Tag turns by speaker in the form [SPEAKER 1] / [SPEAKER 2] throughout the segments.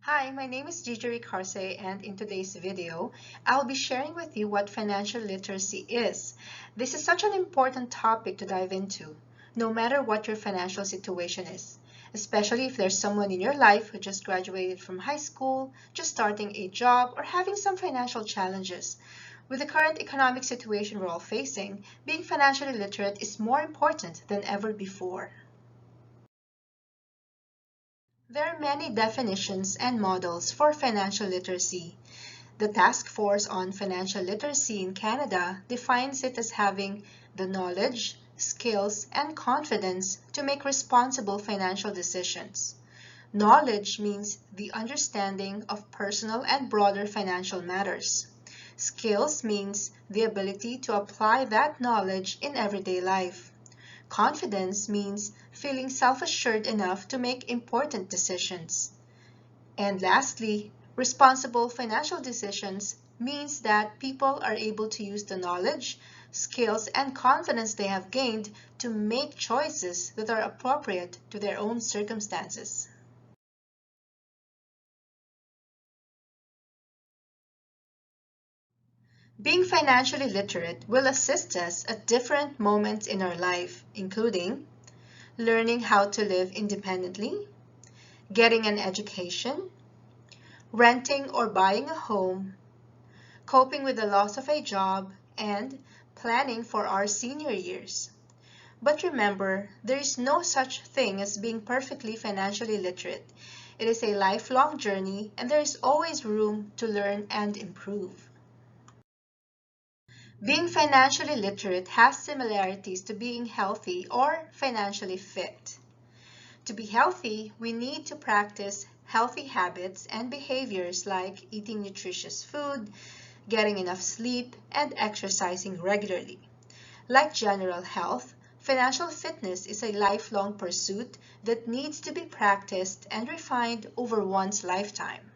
[SPEAKER 1] Hi, my name is Gigi Ricarse, and in today's video, I'll be sharing with you what financial literacy is. This is such an important topic to dive into, no matter what your financial situation is, especially if there's someone in your life who just graduated from high school, just starting a job, or having some financial challenges. With the current economic situation we're all facing, being financially literate is more important than ever before. There are many definitions and models for financial literacy. The Task Force on Financial Literacy in Canada defines it as having the knowledge, skills, and confidence to make responsible financial decisions. Knowledge means the understanding of personal and broader financial matters. Skills means the ability to apply that knowledge in everyday life. Confidence means feeling self-assured enough to make important decisions. And lastly, responsible financial decisions means that people are able to use the knowledge, skills, and confidence they have gained to make choices that are appropriate to their own circumstances. Being financially literate will assist us at different moments in our life, including learning how to live independently, getting an education, renting or buying a home, coping with the loss of a job, and planning for our senior years. But remember, there is no such thing as being perfectly financially literate. It is a lifelong journey, and there is always room to learn and improve. Being financially literate has similarities to being healthy or financially fit. To be healthy, we need to practice healthy habits and behaviors like eating nutritious food, getting enough sleep, and exercising regularly. Like general health, financial fitness is a lifelong pursuit that needs to be practiced and refined over one's lifetime.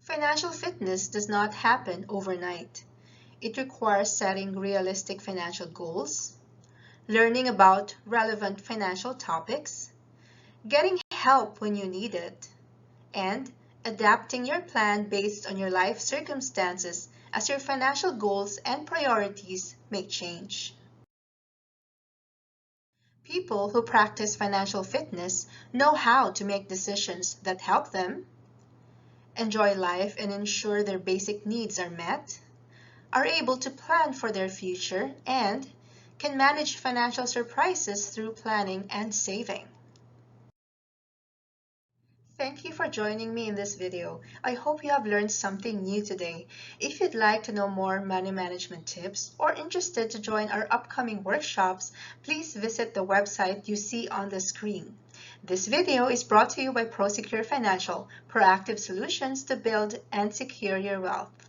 [SPEAKER 1] Financial fitness does not happen overnight. It requires setting realistic financial goals, learning about relevant financial topics, getting help when you need it, and adapting your plan based on your life circumstances as your financial goals and priorities may change. People who practice financial fitness know how to make decisions that help them, enjoy life and ensure their basic needs are met, are able to plan for their future, and can manage financial surprises through planning and saving. Thank you for joining me in this video. I hope you have learned something new today. If you'd like to know more money management tips or interested to join our upcoming workshops, please visit the website you see on the screen. This video is brought to you by ProSecure Financial, proactive solutions to build and secure your wealth.